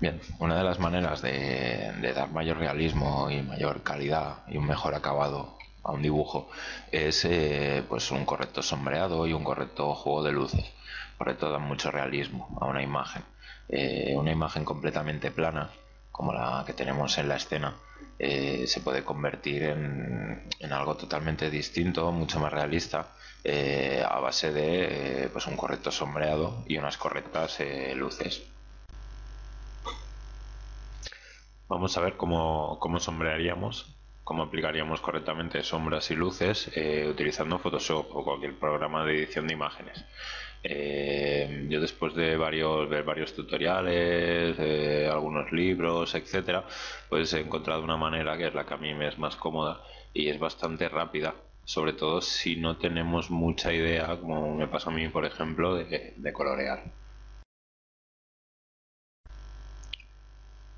Bien, una de las maneras de dar mayor realismo y mayor calidad y un mejor acabado a un dibujo es pues un correcto sombreado y un correcto juego de luces. Correcto da mucho realismo a una imagen. Una imagen completamente plana, como la que tenemos en la escena, se puede convertir en algo totalmente distinto, mucho más realista, a base de pues un correcto sombreado y unas correctas luces. Vamos a ver cómo sombrearíamos, cómo aplicaríamos correctamente sombras y luces utilizando Photoshop o cualquier programa de edición de imágenes. Yo después de ver varios tutoriales, algunos libros, etcétera, pues he encontrado una manera que es la que a mí me es más cómoda y es bastante rápida, sobre todo si no tenemos mucha idea, como me pasa a mí, por ejemplo, de colorear.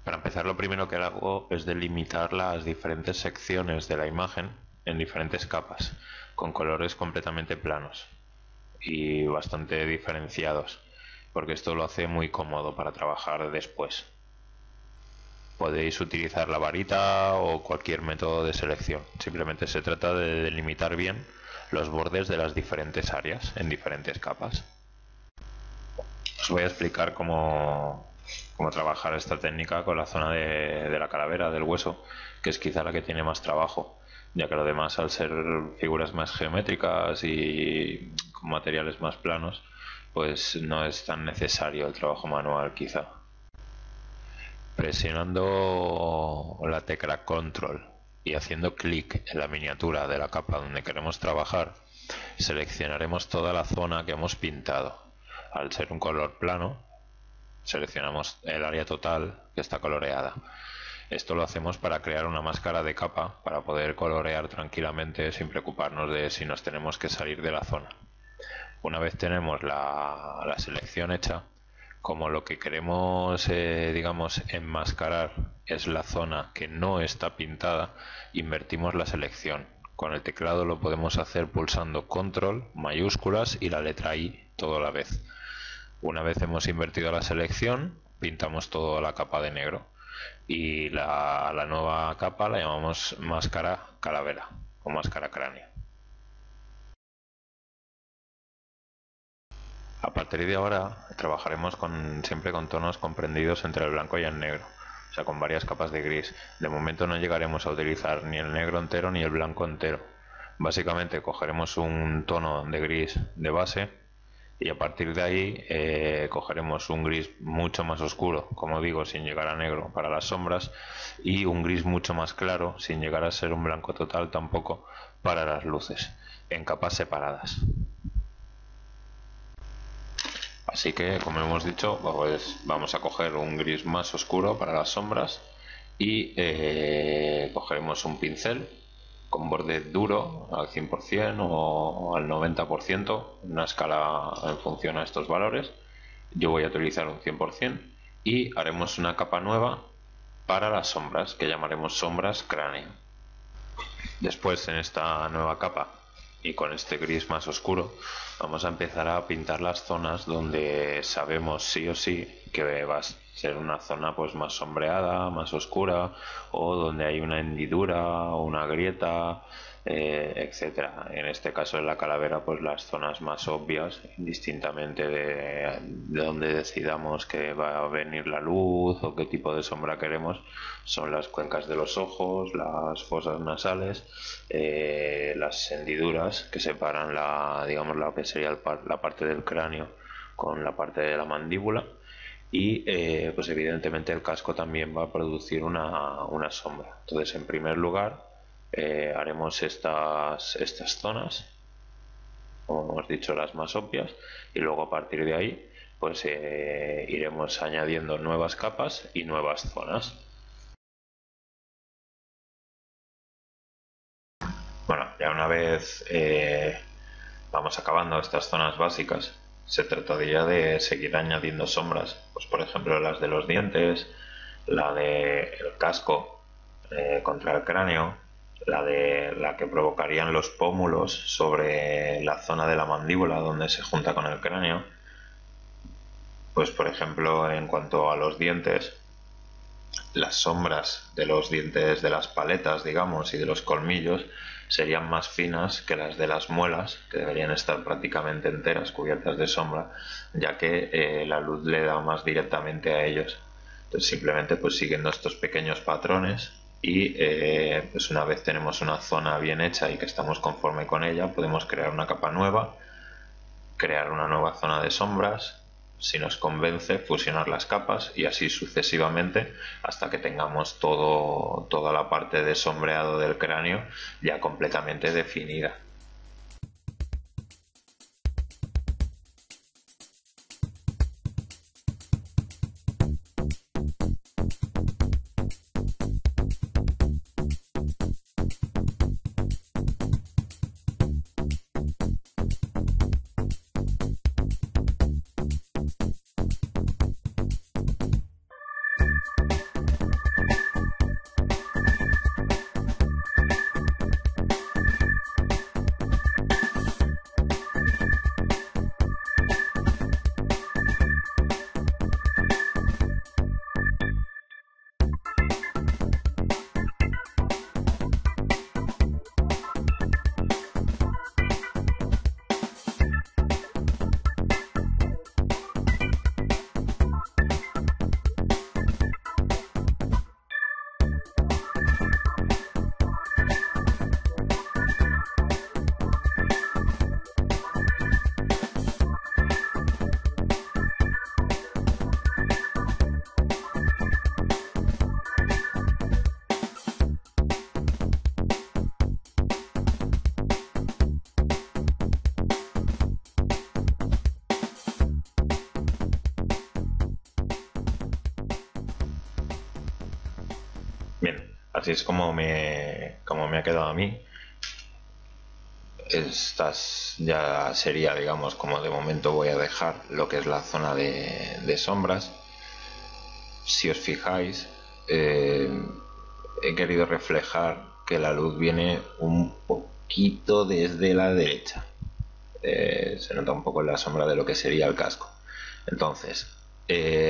Para empezar, lo primero que hago es delimitar las diferentes secciones de la imagen en diferentes capas, con colores completamente planos y bastante diferenciados, porque esto lo hace muy cómodo para trabajar después. Podéis utilizar la varita o cualquier método de selección. Simplemente se trata de delimitar bien los bordes de las diferentes áreas en diferentes capas. Os voy a explicar cómo trabajar esta técnica con la zona de la calavera, del hueso, que es quizá la que tiene más trabajo, ya que lo demás, al ser figuras más geométricas y con materiales más planos, pues no es tan necesario el trabajo manual quizá. Presionando la tecla Control y haciendo clic en la miniatura de la capa donde queremos trabajar, seleccionaremos toda la zona que hemos pintado. Al ser un color plano, seleccionamos el área total que está coloreada. Esto lo hacemos para crear una máscara de capa para poder colorear tranquilamente sin preocuparnos de si nos tenemos que salir de la zona. Una vez tenemos la selección hecha, como lo que queremos digamos enmascarar es la zona que no está pintada, invertimos la selección. Con el teclado lo podemos hacer pulsando control, mayúsculas y la letra I todo a la vez. Una vez hemos invertido la selección, pintamos toda la capa de negro y la nueva capa la llamamos máscara calavera o máscara cráneo. A partir de ahora trabajaremos siempre con tonos comprendidos entre el blanco y el negro, o sea, con varias capas de gris. De momento no llegaremos a utilizar ni el negro entero ni el blanco entero. Básicamente cogeremos un tono de gris de base y a partir de ahí cogeremos un gris mucho más oscuro, como digo, sin llegar a negro para las sombras, y un gris mucho más claro, sin llegar a ser un blanco total tampoco, para las luces, en capas separadas. Así que, como hemos dicho, pues vamos a coger un gris más oscuro para las sombras y cogeremos un pincel con borde duro al 100% o al 90%, una escala en función a estos valores. Yo voy a utilizar un 100% y haremos una capa nueva para las sombras, que llamaremos sombras cráneo. Después, en esta nueva capa y con este gris más oscuro, vamos a empezar a pintar las zonas donde sabemos sí o sí que va a ser una zona pues más sombreada, más oscura, o donde hay una hendidura o una grieta, etcétera. En este caso, en la calavera, pues las zonas más obvias, indistintamente de donde decidamos que va a venir la luz o qué tipo de sombra queremos, son las cuencas de los ojos, las fosas nasales, las hendiduras que separan digamos, la que sería la parte del cráneo con la parte de la mandíbula, y pues evidentemente el casco también va a producir una sombra. Entonces, en primer lugar, haremos estas zonas, como hemos dicho, las más obvias, y luego a partir de ahí pues iremos añadiendo nuevas capas y nuevas zonas. Bueno, ya una vez vamos acabando estas zonas básicas, se trataría de seguir añadiendo sombras, pues por ejemplo las de los dientes, la del casco contra el cráneo, la que provocarían los pómulos sobre la zona de la mandíbula donde se junta con el cráneo. Pues por ejemplo, en cuanto a los dientes, las sombras de los dientes de las paletas, digamos, y de los colmillos serían más finas que las de las muelas, que deberían estar prácticamente enteras, cubiertas de sombra, ya que la luz le da más directamente a ellos. Entonces simplemente pues siguiendo estos pequeños patrones y pues una vez tenemos una zona bien hecha y que estamos conforme con ella, podemos crear una capa nueva, crear una nueva zona de sombras, si nos convence, fusionar las capas y así sucesivamente hasta que tengamos toda la parte de sombreado del cráneo ya completamente definida. Bien, así es como me ha quedado a mí. Estas ya sería, digamos, como de momento voy a dejar lo que es la zona de sombras. Si os fijáis, he querido reflejar que la luz viene un poquito desde la derecha. Se nota un poco en la sombra de lo que sería el casco. Entonces,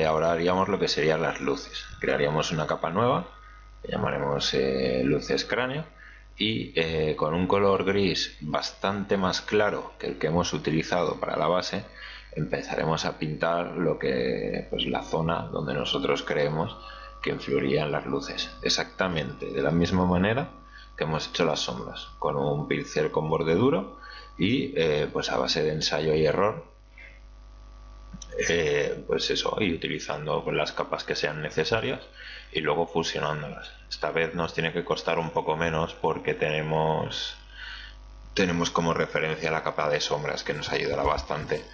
ahora haríamos lo que serían las luces. Crearíamos una capa nueva, que llamaremos luces cráneo, y con un color gris bastante más claro que el que hemos utilizado para la base, empezaremos a pintar lo que, pues, la zona donde nosotros creemos que influirían las luces, exactamente de la misma manera que hemos hecho las sombras, con un pincel con borde duro y pues a base de ensayo y error, pues eso, y utilizando pues las capas que sean necesarias y luego fusionándolas. Esta vez nos tiene que costar un poco menos porque tenemos como referencia la capa de sombras, que nos ayudará bastante.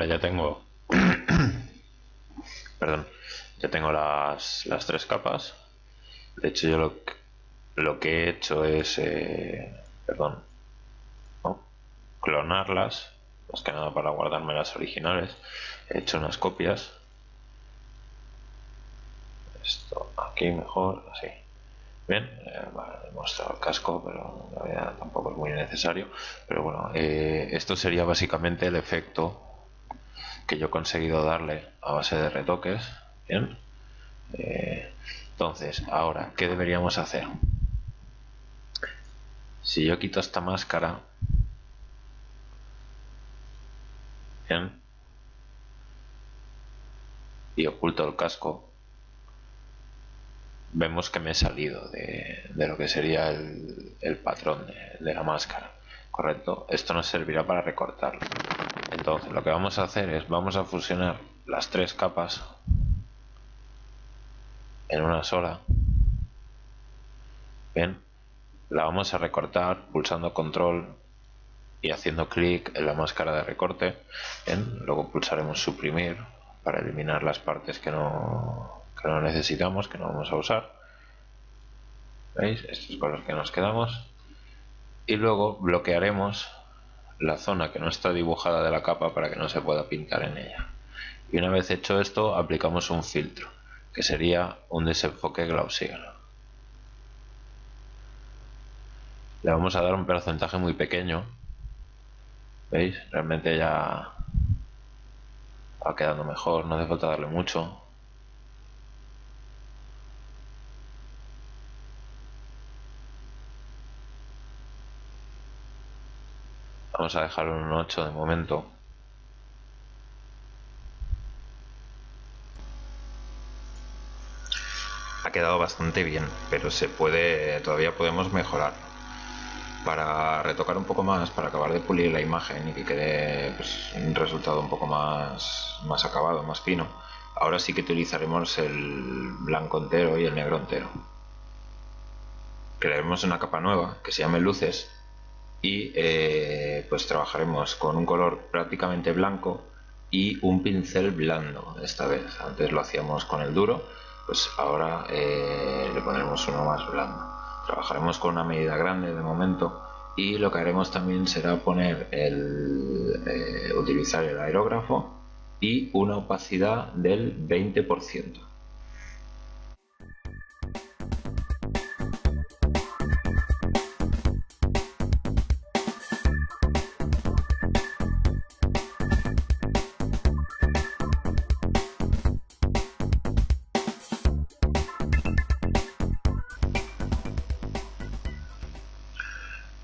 ahora ya tengo, perdón, ya tengo las tres capas. De hecho, yo lo que he hecho es, perdón, ¿no? Clonarlas, más que nada para guardarme las originales. He hecho unas copias. Esto aquí mejor, así. Bien, vale, he mostrado el casco, pero en realidad tampoco es muy necesario. Pero bueno, esto sería básicamente el efecto que yo he conseguido darle a base de retoques. Bien. Entonces, ahora, ¿qué deberíamos hacer? Si yo quito esta máscara, bien, y oculto el casco, vemos que me he salido de lo que sería el patrón de la máscara, ¿correcto? Esto nos servirá para recortarlo. Entonces, lo que vamos a hacer es, vamos a fusionar las tres capas en una sola. Bien, la vamos a recortar pulsando control y haciendo clic en la máscara de recorte. Bien, luego pulsaremos suprimir para eliminar las partes que no necesitamos, que no vamos a usar. ¿Veis? Esto es con los que nos quedamos. Y luego bloquearemos la zona que no está dibujada de la capa para que no se pueda pintar en ella. Y una vez hecho esto, aplicamos un filtro, que sería un desenfoque Gaussiano. Le vamos a dar un porcentaje muy pequeño. ¿Veis? Realmente ya va quedando mejor, no hace falta darle mucho. Vamos a dejarlo en un 8 de momento. Ha quedado bastante bien, pero todavía podemos mejorar. Para retocar un poco más, para acabar de pulir la imagen y que quede pues, un resultado un poco más acabado, más fino, ahora sí que utilizaremos el blanco entero y el negro entero. Crearemos una capa nueva que se llame luces y pues trabajaremos con un color prácticamente blanco y un pincel blando esta vez. Antes lo hacíamos con el duro, pues ahora le pondremos uno más blando. Trabajaremos con una medida grande de momento y lo que haremos también será poner utilizar el aerógrafo y una opacidad del 20%.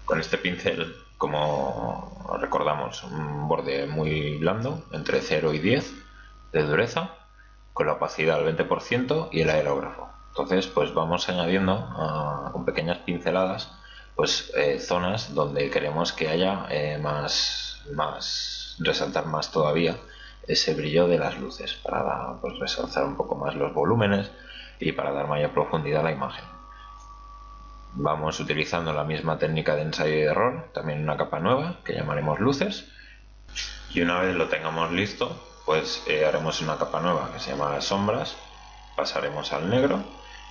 Con este pincel, como recordamos, un borde muy blando, entre 0 y 10 de dureza, con la opacidad al 20% y el aerógrafo. Entonces, pues vamos añadiendo con pequeñas pinceladas pues zonas donde queremos que haya resaltar más todavía ese brillo de las luces, para pues, resaltar un poco más los volúmenes y para dar mayor profundidad a la imagen. Vamos utilizando la misma técnica de ensayo y error, también una capa nueva que llamaremos luces, y una vez lo tengamos listo, pues haremos una capa nueva que se llama sombras, pasaremos al negro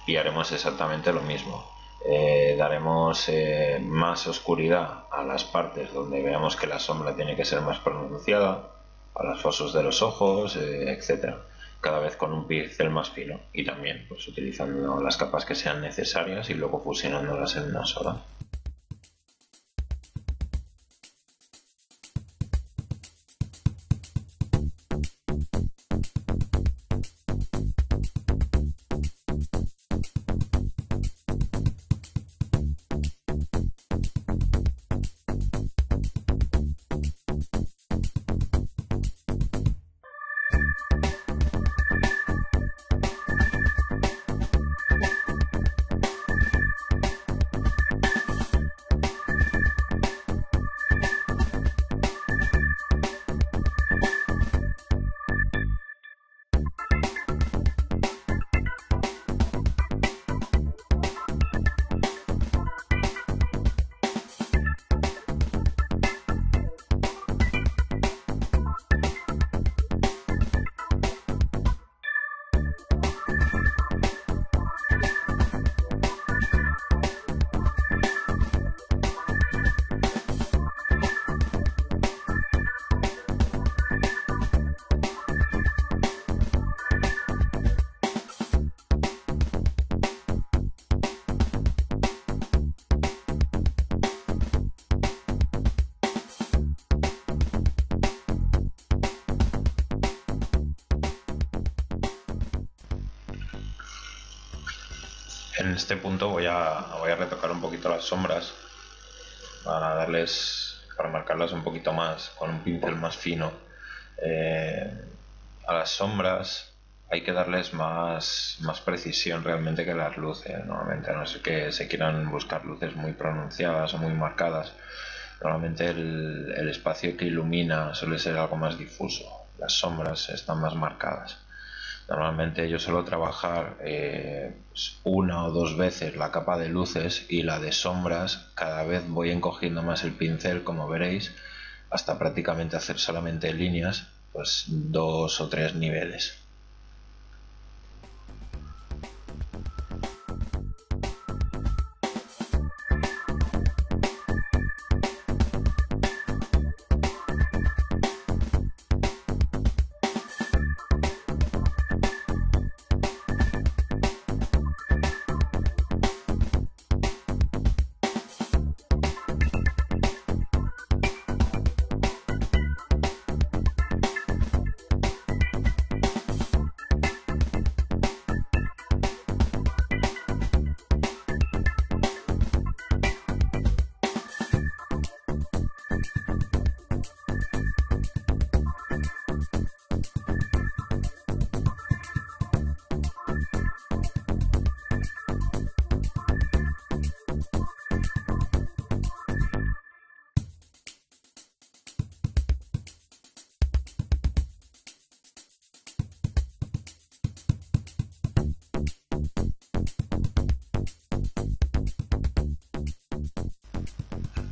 y haremos exactamente lo mismo. Daremos más oscuridad a las partes donde veamos que la sombra tiene que ser más pronunciada, a los fosos de los ojos, etcétera, cada vez con un pincel más fino, y también pues utilizando las capas que sean necesarias y luego fusionándolas en una sola. En este punto voy a retocar un poquito las sombras para marcarlas un poquito más, con un pincel más fino. Eh, a las sombras hay que darles más precisión realmente que las luces, normalmente, a no ser que se quieran buscar luces muy pronunciadas o muy marcadas. Normalmente el espacio que ilumina suele ser algo más difuso, las sombras están más marcadas. Normalmente yo suelo trabajar una o dos veces la capa de luces, y la de sombras cada vez voy encogiendo más el pincel, como veréis, hasta prácticamente hacer solamente líneas, pues 2 o 3 niveles.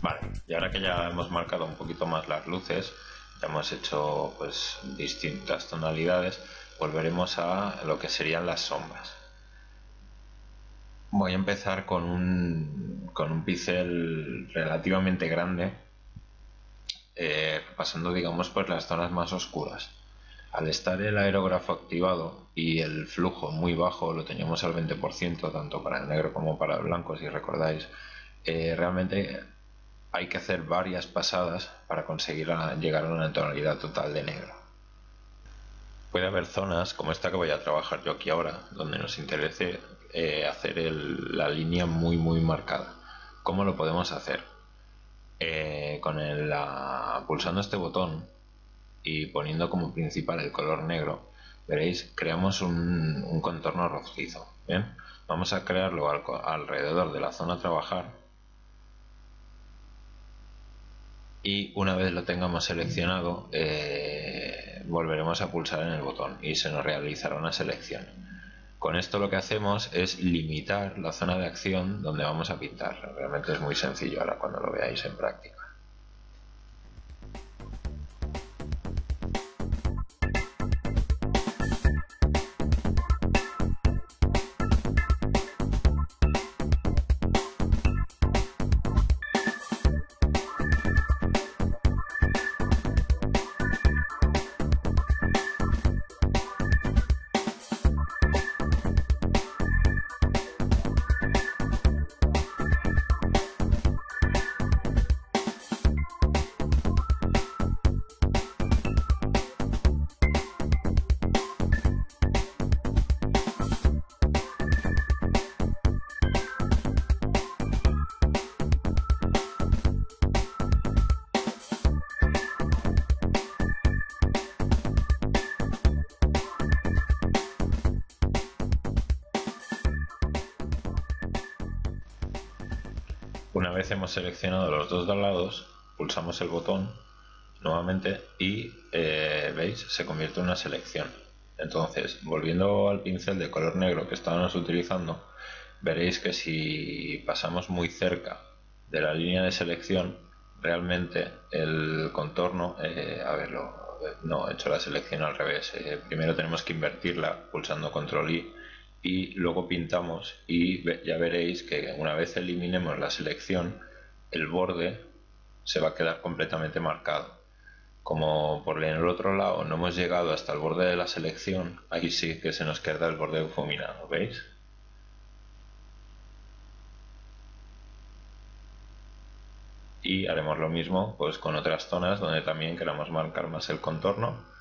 Vale, y ahora que ya hemos marcado un poquito más las luces, ya hemos hecho pues distintas tonalidades, volveremos a lo que serían las sombras. Voy a empezar con un pincel relativamente grande, pasando digamos por las zonas más oscuras. Al estar el aerógrafo activado y el flujo muy bajo, lo teníamos al 20%, tanto para el negro como para el blanco, si recordáis, realmente hay que hacer varias pasadas para conseguir llegar a una tonalidad total de negro. Puede haber zonas como esta que voy a trabajar yo aquí ahora, donde nos interese hacer la línea muy marcada. ¿Cómo lo podemos hacer? Pulsando este botón y poniendo como principal el color negro, veréis, creamos un contorno rojizo. ¿Bien? Vamos a crearlo alrededor de la zona a trabajar, y una vez lo tengamos seleccionado volveremos a pulsar en el botón y se nos realizará una selección. Con esto lo que hacemos es limitar la zona de acción donde vamos a pintar. Realmente es muy sencillo ahora cuando lo veáis en práctica. Una vez hemos seleccionado los dos lados, pulsamos el botón nuevamente y veis, se convierte en una selección. Entonces, volviendo al pincel de color negro que estábamos utilizando, veréis que si pasamos muy cerca de la línea de selección, realmente el contorno, no, he hecho la selección al revés. Primero tenemos que invertirla pulsando control I y luego pintamos, y ya veréis que una vez eliminemos la selección, el borde se va a quedar completamente marcado. Como por el otro lado no hemos llegado hasta el borde de la selección, ahí sí que se nos queda el borde difuminado, ¿veis? Y haremos lo mismo pues con otras zonas donde también queramos marcar más el contorno,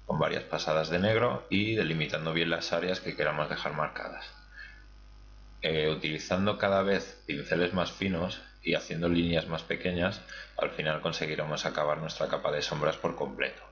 con varias pasadas de negro y delimitando bien las áreas que queramos dejar marcadas. utilizando cada vez pinceles más finos y haciendo líneas más pequeñas, al final conseguiremos acabar nuestra capa de sombras por completo.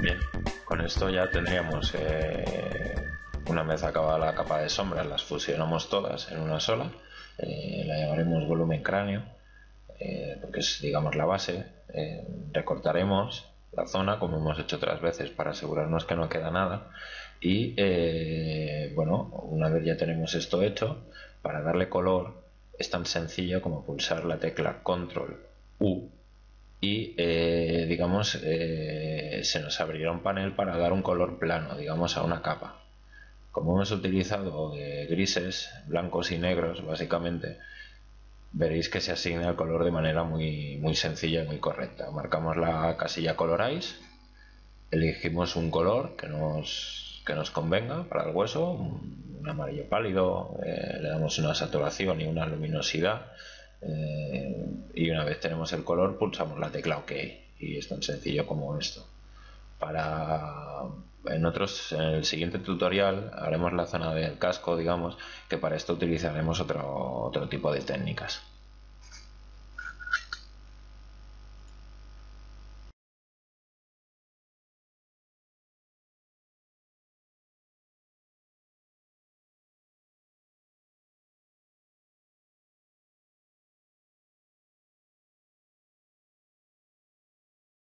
Bien, con esto ya tendríamos, una vez acabada la capa de sombras, las fusionamos todas en una sola, la llamaremos volumen cráneo, porque es, digamos, la base. Recortaremos la zona como hemos hecho otras veces para asegurarnos que no queda nada y bueno, una vez ya tenemos esto hecho, para darle color es tan sencillo como pulsar la tecla control U y digamos, se nos abrirá un panel para dar un color plano, digamos, a una capa. Como hemos utilizado grises, blancos y negros básicamente, veréis que se asigna el color de manera muy sencilla y muy correcta. Marcamos la casilla Colorize, elegimos un color que nos convenga para el hueso, un amarillo pálido, le damos una saturación y una luminosidad, y una vez tenemos el color pulsamos la tecla OK y es tan sencillo como esto. En el siguiente tutorial haremos la zona del casco, digamos, que para esto utilizaremos otro tipo de técnicas.